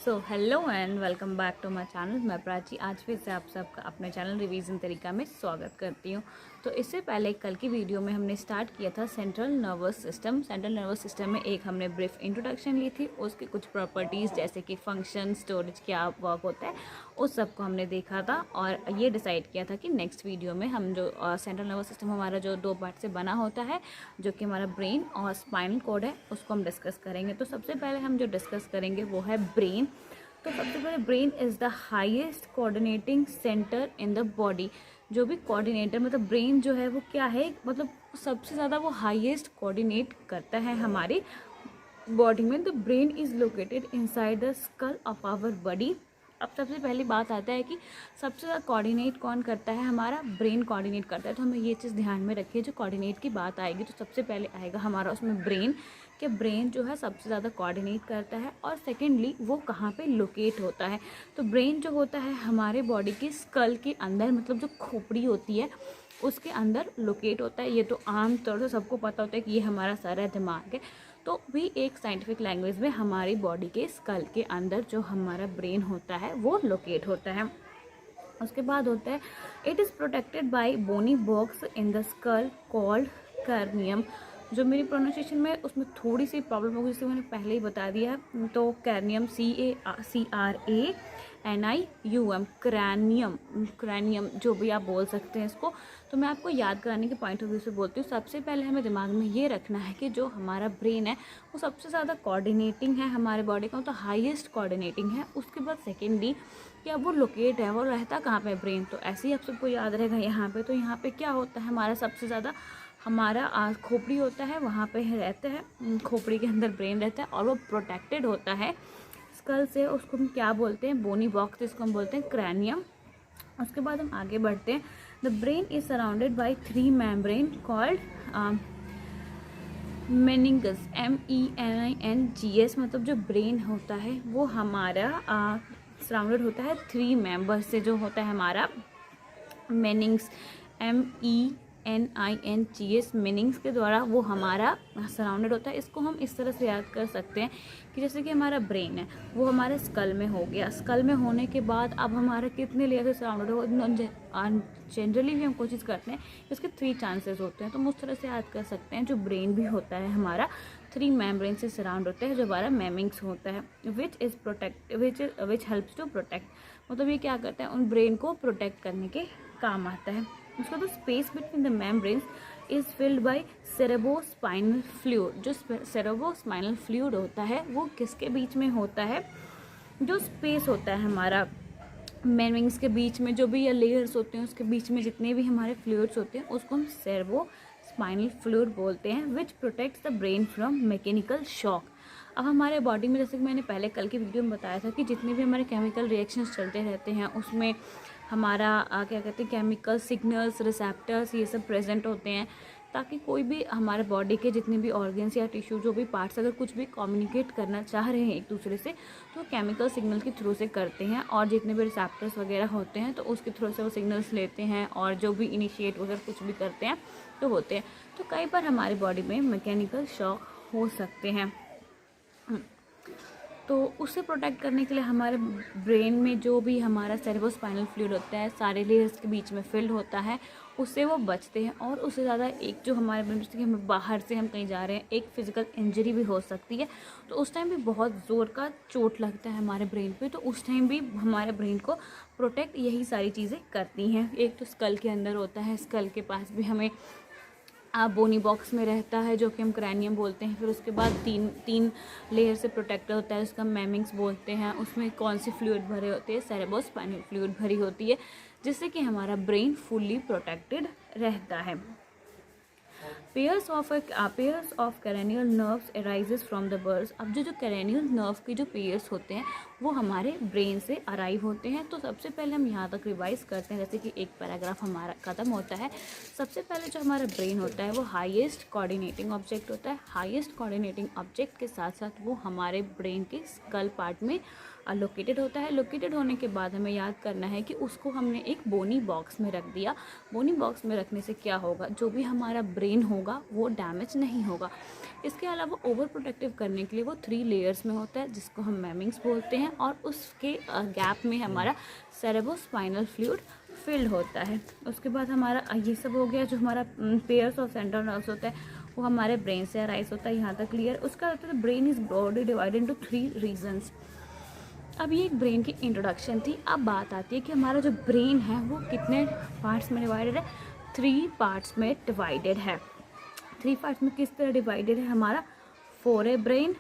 So hello and welcome back to my channel. मैं प्राची आज फिर से आप सबका अपने चैनल रिवीजन तरीका में स्वागत करती हूँ। तो इससे पहले कल की वीडियो में हमने स्टार्ट किया था central nervous system. Central nervous system में एक हमने ब्रीफ इंट्रोडक्शन ली थी, उसके कुछ प्रॉपर्टीज़ जैसे कि फंक्शन, स्टोरेज, क्या वर्क होता है, उस सब को हमने देखा था और ये डिसाइड किया था कि नेक्स्ट वीडियो में हम जो सेंट्रल नर्वस सिस्टम हमारा जो दो पार्ट से बना होता है, जो कि हमारा ब्रेन और स्पाइनल कॉर्ड है, उसको हम डिस्कस करेंगे। तो सबसे पहले हम जो डिस्कस करेंगे वो है ब्रेन। तो सबसे पहले brain is the highest coordinating centre in the body. जो भी कोऑर्डिनेटर मतलब ब्रेन जो है वो क्या है, मतलब सबसे ज़्यादा वो हाईएस्ट कोऑर्डिनेट करता है हमारी बॉडी में। The brain is located inside the skull of our body. अब सबसे पहली बात आता है कि सबसे ज़्यादा कोऑर्डिनेट कौन करता है, हमारा ब्रेन कोऑर्डिनेट करता है। तो हमें ये चीज़ ध्यान में रखिए, जो कोऑर्डिनेट की बात आएगी तो सबसे पहले आएगा हमारा उसमें ब्रेन, कि ब्रेन जो है सबसे ज़्यादा कोऑर्डिनेट करता है। और सेकेंडली वो कहाँ पे लोकेट होता है, तो ब्रेन जो होता है हमारे बॉडी की स्कल के अंदर, मतलब जो खोपड़ी होती है उसके अंदर लोकेट होता है। ये तो आम तौर से सबको पता होता है कि ये हमारा सारा दिमाग है। तो भी एक साइंटिफिक लैंग्वेज में हमारी बॉडी के स्कल के अंदर जो हमारा ब्रेन होता है वो लोकेट होता है। उसके बाद होता है it is protected by bony box in the skull called cranium. जो मेरी प्रोनाउंसिएशन में उसमें थोड़ी सी प्रॉब्लम होगी, जिसे मैंने पहले ही बता दिया है। तो कैर्नियम CRANIUM, क्रैनियम, क्रैनियम जो भी आप बोल सकते हैं इसको। तो मैं आपको याद कराने के पॉइंट ऑफ व्यू से बोलती हूँ। सबसे पहले हमें दिमाग में ये रखना है कि जो हमारा ब्रेन है वो सबसे ज़्यादा कोऑर्डिनेटिंग है हमारे बॉडी का, तो हाईएस्ट कोऑर्डिनेटिंग है। उसके बाद सेकेंडली क्या वो लोकेट है, वो रहता कहाँ पे ब्रेन, तो ऐसे ही आप सबको याद रहेगा यहाँ पे। तो यहाँ पे क्या होता है, हमारा सबसे ज़्यादा हमारा खोपड़ी होता है, वहाँ पे रहते हैं, खोपड़ी के अंदर ब्रेन रहता है और वो प्रोटेक्टेड होता है स्कल से। उसको हम क्या बोलते हैं, बोनी बॉक्स, इसको हम बोलते हैं क्रैनियम। उसके बाद हम आगे बढ़ते हैं। The brain is surrounded by 3 membrane called meninges, MENINGS। मतलब जो ब्रेन होता है वो हमारा सराउंडेड होता है 3 मेंबर से, जो होता है हमारा मेनिंग्स, MENINGS, मीनिंग्स के द्वारा वो हमारा सराउंडेड होता है। इसको हम इस तरह से याद कर सकते हैं कि जैसे कि हमारा ब्रेन है वो हमारे स्कल में हो गया, स्कल में होने के बाद अब हमारा कितने लेयर से सराउंडेड हो, जनरली भी हम कोशिश करते हैं इसके 3 चांसेस होते हैं। तो हम उस तरह से याद कर सकते हैं जो ब्रेन भी होता है हमारा 3 मेम्ब्रेन से सराउंड होता है, जो हमारा मेमिंग्स होता है, विच हेल्प्स टू प्रोटेक्ट। मतलब ये क्या करता है, उन ब्रेन को प्रोटेक्ट करने के काम आता है। उसका तो space between the membranes is filled by cerebrospinal fluid. जो सेरेब्रोस्पाइनल फ्लूइड होता है वो किसके बीच में होता है, जो स्पेस होता है हमारा मेमिंग्स के बीच में, जो भी ये लेयर्स होते हैं उसके बीच में जितने भी हमारे फ्लूइड्स होते हैं उसको हम सेरेब्रोस्पाइनल फ्लूइड बोलते हैं, which protects the brain from mechanical shock. अब हमारे बॉडी में, जैसे कि मैंने पहले कल की वीडियो में बताया था, कि जितने भी हमारे केमिकल रिएक्शंस चलते रहते हैं उसमें हमारा क्या कहते हैं, केमिकल सिग्नल्स, रिसेप्टर्स, ये सब प्रेजेंट होते हैं, ताकि कोई भी हमारे बॉडी के जितने भी ऑर्गन्स या टिश्यू, जो भी पार्ट्स अगर कुछ भी कम्युनिकेट करना चाह रहे हैं एक दूसरे से, तो केमिकल सिग्नल के थ्रू से करते हैं। और जितने भी रिसेप्टर्स वगैरह होते हैं तो उसके थ्रू से वो सिग्नल्स लेते हैं और जो भी इनिशिएट वगैरह कुछ भी करते हैं तो होते हैं। तो कई बार हमारी बॉडी में मैकेनिकल शॉक हो सकते हैं। तो उससे प्रोटेक्ट करने के लिए हमारे ब्रेन में जो भी हमारा सेरेब्रोस्पाइनल फ्लूइड होता है सारे लेयर्स के बीच में फिल्ड होता है, उससे वो बचते हैं। और उससे ज़्यादा एक जो हमारे ब्रेन, जैसे कि हमें बाहर से हम कहीं जा रहे हैं, एक फिजिकल इंजरी भी हो सकती है, तो उस टाइम भी बहुत ज़ोर का चोट लगता है हमारे ब्रेन पे, तो उस टाइम भी हमारे ब्रेन को प्रोटेक्ट यही सारी चीज़ें करती हैं। एक तो स्कल के अंदर होता है, स्कल के पास भी हमें बोनी बॉक्स में रहता है जो कि हम क्रैनियम बोलते हैं। फिर उसके बाद तीन लेयर से प्रोटेक्ट होता है, उसका मेमिंग्स बोलते हैं। उसमें कौन सी फ्लूइड भरे होते हैं, सेरेब्रोस्पाइनल फ्लूइड भरी होती है, जिससे कि हमारा ब्रेन फुल्ली प्रोटेक्टेड रहता है। Pairs of cranial nerves arises from the birds। अब जो cranial nerve के जो पेयर्स होते हैं वो हमारे ब्रेन से अराइव होते हैं। तो सबसे पहले हम यहाँ तक रिवाइज करते हैं, जैसे कि एक पैराग्राफ हमारा खत्म होता है। सबसे पहले जो हमारा ब्रेन होता है वो हाईएस्ट कोऑर्डिनेटिंग ऑब्जेक्ट होता है। हाईएस्ट कोऑर्डिनेटिंग ऑब्जेक्ट के साथ साथ वो हमारे ब्रेन के स्कल पार्ट में लोकेटेड होता है। लोकेटेड होने के बाद हमें याद करना है कि उसको हमने एक बोनी बॉक्स में रख दिया। बोनी बॉक्स में रखने से क्या होगा, जो भी हमारा ब्रेन होगा होगा वो डैमेज नहीं होगा। इसके अलावा ओवर प्रोटेक्टिव करने के लिए वो 3 लेयर्स में होता है जिसको हम मेमिंग्स बोलते हैं, और उसके गैप में हमारा सेरेब्रोस्पाइनल फ्लूइड फिल्ड होता है। उसके बाद हमारा ये सब हो गया। जो हमारा पेयर्स ऑफ सेंट्रल नर्व्स होता है वो हमारे ब्रेन से अराइज होता है, यहाँ तक क्लियर। उसका मतलब brain is broadly divided into 3 regions. अब ये एक ब्रेन की इंट्रोडक्शन थी। अब बात आती है कि हमारा जो ब्रेन है वो कितने पार्ट्स में डिवाइडेड है। 3 पार्ट्स में डिवाइडेड है। 3 पार्ट्स में किस तरह डिवाइडेड है हमारा, फोरेब्रेन,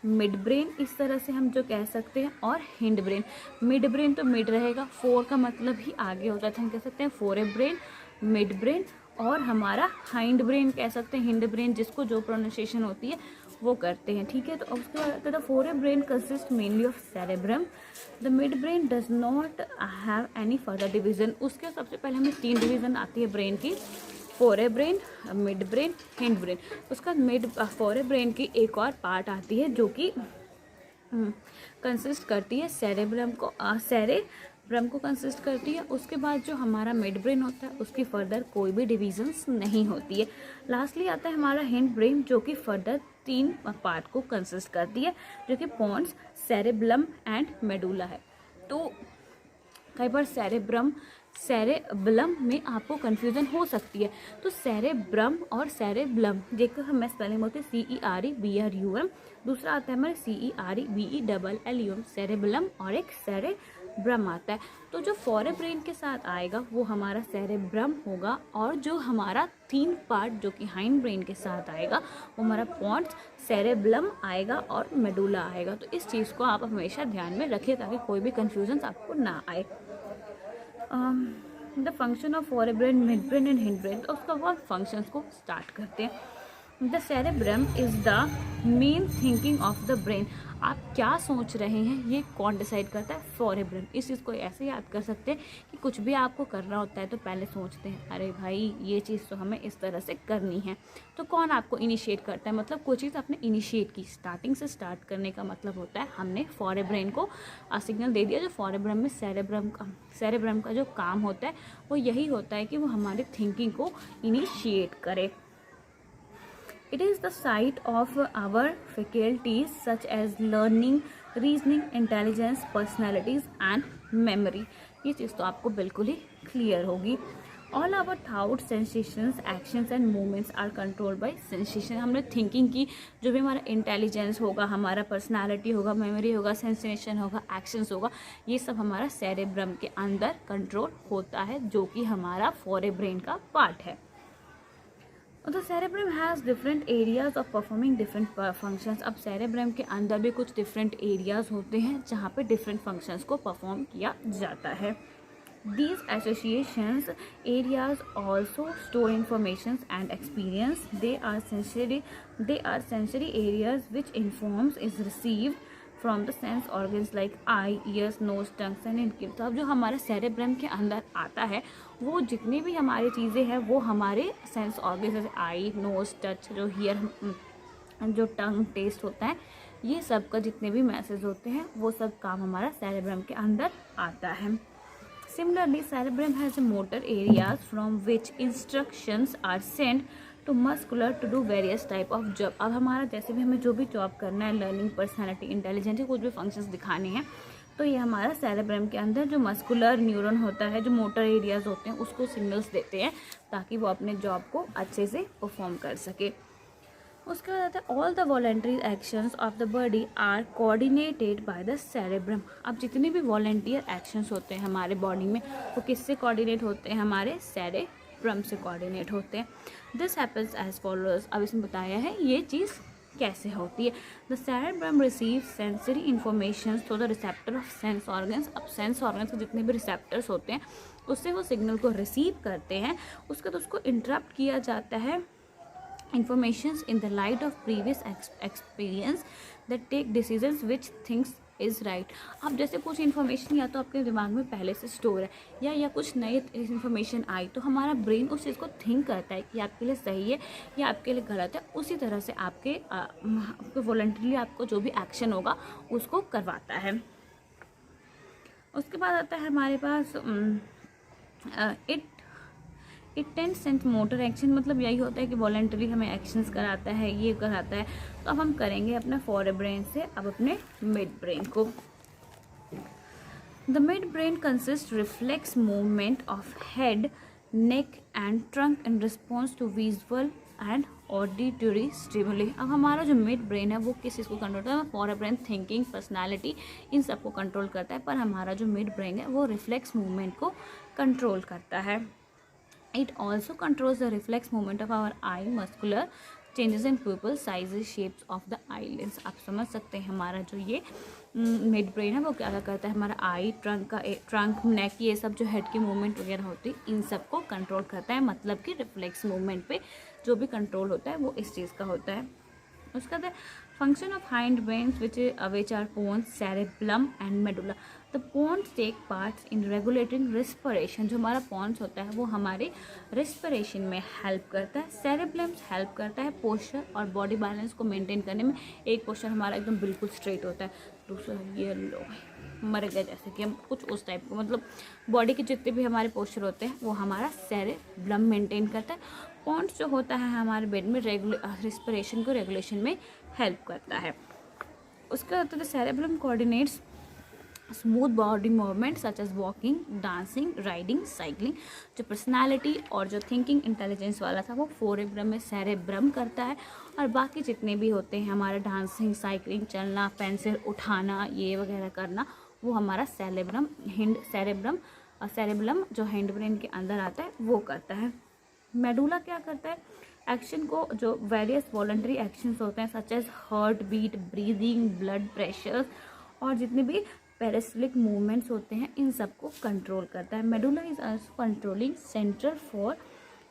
मिड ब्रेन, इस तरह से हम जो कह सकते हैं, और हिंड ब्रेन। मिड ब्रेन तो मिड रहेगा, 4 का मतलब ही आगे होता है, तो हम कह सकते हैं फोरेब्रेन, मिड ब्रेन, और हमारा हाइंड ब्रेन कह सकते हैं, हिंड ब्रेन, जिसको जो प्रोनाउंसिएशन होती है वो करते हैं, ठीक है। तो उसके बाद the forebrain consist mainly of cerebrum. The mid brain does not have any further division. उसके सबसे पहले हमें 3 डिवीजन आती है ब्रेन की, फोरेब्रेन, मिड ब्रेन, हिंड ब्रेन। उसका फोरेब्रेन की एक और पार्ट आती है जो कि कंसिस्ट करती है सेरेब्रम को कंसिस्ट करती है। उसके बाद जो हमारा मिड ब्रेन होता है उसकी फर्दर कोई भी डिविजन्स नहीं होती है। लास्टली आता है हमारा हिंड ब्रेन जो कि फर्दर 3 पार्ट को कंसिस्ट करती है, जो कि पोन्स, सेरेब्लम एंड मेडुला है। तो कई बार सेरेब्लम में आपको कन्फ्यूज़न हो सकती है। तो सेरेब्रम और सेरेब्लम देखो, हमें स्पेलिंग होती है CEREBRUM। दूसरा आता है हमारे CEREBELLUM, सेरेब्लम, और एक सेरेब्रम आता है। तो जो फोरेब्रेन के साथ आएगा वो हमारा सेरेब्रम होगा, और जो हमारा 3 पार्ट जो कि हाइंड ब्रेन के साथ आएगा वो हमारा पोन्स, सेरेब्लम आएगा और मेडुला आएगा। तो इस चीज़ को आप हमेशा ध्यान में रखिए ताकि कोई भी कन्फ्यूजन आपको ना आए। The function of forebrain, mid brain and hind brain. तो उसका वो फंक्शंस को स्टार्ट करते हैं। The cerebrum is the main thinking of the brain. आप क्या सोच रहे हैं ये कौन डिसाइड करता है, फोरेब्रम। इस चीज़ को ऐसे याद कर सकते हैं कि कुछ भी आपको करना होता है तो पहले सोचते हैं अरे भाई ये चीज़ तो हमें इस तरह से करनी है। तो कौन आपको इनिशिएट करता है, मतलब कोई चीज़ आपने इनिशिएट की, स्टार्टिंग से स्टार्ट करने का मतलब होता है हमने फोरेब्रेन को सिग्नल दे दिया। जो फोरेब्रम में सेरेब्रम का जो काम होता है वो यही होता है कि वो हमारी थिंकिंग को इनिशिएट करे। It is the site of our faculties such as learning, reasoning, intelligence, personalities and memory। ये चीज़ तो आपको बिल्कुल ही क्लियर होगी। All our thoughts, sensations, actions and movements are controlled by sensation। हमने थिंकिंग की, जो भी हमारा इंटेलिजेंस होगा, हमारा पर्सनालिटी होगा, मेमोरी होगा, सेंसेशन होगा, एक्शंस होगा, ये सब हमारा सेरेब्रम के अंदर कंट्रोल होता है, जो कि हमारा फोरेब्रेन का पार्ट है। The cerebrum has different areas of performing different functions। अब cerebrum के अंदर भी कुछ different areas होते हैं जहाँ पे different functions को perform किया जाता है। These associations areas also store informations and experience। They are sensory areas which informs is received from the sense organs like eye, ears, nose, tongues and skin. तो अब जो हमारा सेरेब्रम के अंदर आता है वो जितनी भी हमारी चीज़ें हैं वो हमारे सेंस ऑर्गन्स जैसे आई, नोज, टच, जो हियर, जो टंग, टेस्ट होता है, ये सब का जितने भी मैसेज होते हैं वो सब काम हमारा सेरेब्रम के अंदर आता है। Similarly, cerebrum has motor areas from which instructions are sent to muscular to do various type of job। अब हमारा जैसे भी हमें जो भी जॉब करना है, लर्निंग, पर्सनालिटी, इंटेलिजेंस, या कुछ भी फंक्शंस दिखाने हैं, तो ये हमारा सेरेब्रम के अंदर जो मस्कुलर न्यूरॉन होता है, जो मोटर एरियाज होते हैं, उसको सिग्नल्स देते हैं ताकि वो अपने जॉब को अच्छे से परफॉर्म कर सके। उसके बाद आता है all the voluntary actions of the body are coordinated by the cerebrum. अब जितने भी वॉलेंटियर एक्शंस होते हैं हमारे बॉडी में वो किससे कोऑर्डिनेट होते हैं, हमारे सेरेब्रम से कोऑर्डिनेट होते हैं। This happens as followers. अब इसमें बताया है ये चीज़ कैसे होती है। The cerebrum receive sensory information through the receptor of sense organs. अब सेंस ऑर्गन्स के जितने भी रिसेप्टर्स होते हैं उससे वो सिग्नल को रिसीव करते हैं, उसके बाद उसको इंटरप्ट किया जाता है informations in the light of previous experience that take decisions which thinks is right। अब जैसे कुछ इन्फॉर्मेशन या तो आपके दिमाग में पहले से स्टोर है या कुछ नई इन्फॉर्मेशन आई तो हमारा ब्रेन उस चीज़ को थिंक करता है कि आपके लिए सही है या आपके लिए गलत है, उसी तरह से आपके वॉलंटरीली आपको जो भी एक्शन होगा उसको करवाता है। उसके बाद आता है हमारे पास इंटेंस सेंस मोटर एक्शन मतलब यही होता है कि वॉलंटरी हमें एक्शंस कराता है, ये कराता है। तो अब हम करेंगे अपने फोर ब्रेन से अब अपने मिड ब्रेन को। The midbrain consists reflex movement of head, neck and trunk in response to visual and auditory stimuli. अब हमारा जो मिड ब्रेन है वो किस चीज़ को कंट्रोल करता है? फॉर ब्रेन थिंकिंग, पर्सनालिटी, इन सबको कंट्रोल करता है, पर हमारा जो मिड ब्रेन है वो रिफ्लेक्स मूवमेंट को कंट्रोल करता है। It also controls the reflex movement of our eye muscular changes in pupil sizes shapes of the eyelids. आप समझ सकते हैं हमारा जो ये मिड ब्रेन है वो क्या करता है, हमारा आई, ट्रंक, नेक, ये सब जो हेड की मूवमेंट वगैरह होती है इन सब को कंट्रोल करता है। मतलब कि रिफ्लेक्स मूवमेंट पे जो भी कंट्रोल होता है वो इस चीज़ का होता है। उसका बाद function of hind brains which are pons, cerebellum and medulla. The pons take parts in regulating respiration. जो हमारा पोन्स होता है वो हमारे रेस्पिरेशन में हेल्प करता है। सेरेब्लम्स हेल्प करता है पोस्चर और बॉडी बैलेंस को मेंटेन करने में। एक पोस्चर हमारा एकदम बिल्कुल स्ट्रेट होता है, दूसरा ये लो मर गया, जैसे कि हम कुछ उस टाइप को, मतलब बॉडी के जितने भी हमारे पोस्चर होते हैं वो हमारा सेरेब्लम मेंटेन करता है। पोन्स जो होता है हमारे ब्रेन में रेस्पिरेशन को रेगुलेशन में हेल्प करता है। उसके बाद तो cerebellum coordinates smooth body movement such as walking, dancing, riding, cycling. जो पर्सनालिटी और जो थिंकिंग इंटेलिजेंस वाला था वो फोरेब्रम में सेरेब्रम करता है, और बाकी जितने भी होते हैं हमारा डांसिंग, साइकिलिंग, चलना, पेंसिल उठाना, ये वगैरह करना, वो हमारा सेरेब्रम जो हैंड ब्रेन के अंदर आता है वो करता है। मेडुला क्या करता है? एक्शन को, जो वेरियस वॉलंटरी एक्शंस होते हैं such as heart beat, breathing, blood pressure और जितने भी पेरिस्टलिक मूवमेंट्स होते हैं इन सब को कंट्रोल करता है। Medulla is also controlling centre for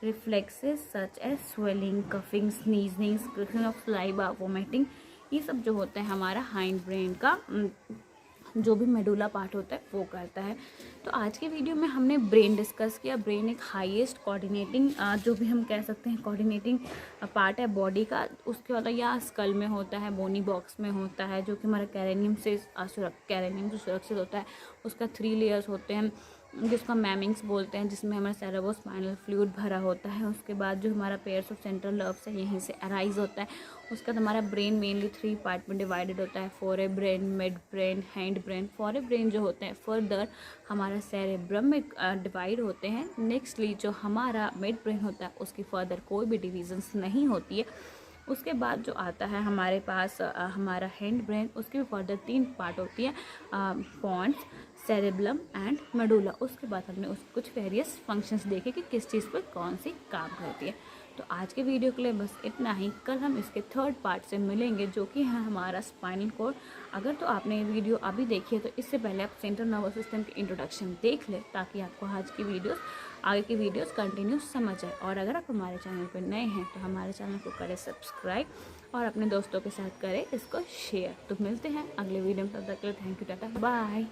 reflexes such as swallowing, coughing, sneezing, secretion of saliva, vomiting. ये सब जो होता है हमारा हाइंड ब्रेन का जो भी मेडुला पार्ट होता है वो करता है। तो आज के वीडियो में हमने ब्रेन डिस्कस किया। ब्रेन एक हाईएस्ट कोऑर्डिनेटिंग जो भी हम कह सकते हैं कोऑर्डिनेटिंग पार्ट है बॉडी का। उसके अलावा या स्कल में होता है, बोनी बॉक्स में होता है, जो कि हमारा कैरेनियम से सुरक्षित होता है। उसका 3 लेयर्स होते हैं जिसको मैमिंग्स बोलते हैं, जिसमें हमारा सेरेब्रोस्पाइनल फ्लूइड भरा होता है। उसके बाद जो हमारा पेयर्स ऑफ सेंट्रल नर्व्स है यहीं से अराइज होता है। उसके बाद हमारा ब्रेन मेनली 3 पार्ट में डिवाइडेड होता है, फोरे brain, mid brain, hind brain. फोरे ब्रेन जो होते हैं फर्दर हमारा सेरेब्रम में डिवाइड होते हैं। नेक्स्टली जो हमारा मिड ब्रेन होता है उसकी फर्दर कोई भी डिविजन्स नहीं होती है। उसके बाद जो आता है हमारे पास हमारा हैंड ब्रेन, उसकी भी फर्दर 3 पार्ट होती है, पॉन्स, सेरेब्लम एंड मेडुला। उसके बाद हमने कुछ वेरियस फंक्शंस देखे कि किस चीज़ पर कौन सी काम करती है। तो आज के वीडियो के लिए बस इतना ही। कल हम इसके 3rd पार्ट से मिलेंगे जो कि है हमारा स्पाइनल कॉर्ड। अगर तो आपने ये वीडियो अभी देखी है तो इससे पहले आप सेंट्रल नर्वस सिस्टम की इंट्रोडक्शन देख लें ताकि आपको आज की वीडियोस, आगे की वीडियोस कंटिन्यू समझ आए। और अगर आप हमारे चैनल पर नए हैं तो हमारे चैनल को करें सब्सक्राइब और अपने दोस्तों के साथ करें इसको शेयर। तो मिलते हैं अगले वीडियो में, तब तक के लिए थैंक यू, टाटा, बाय।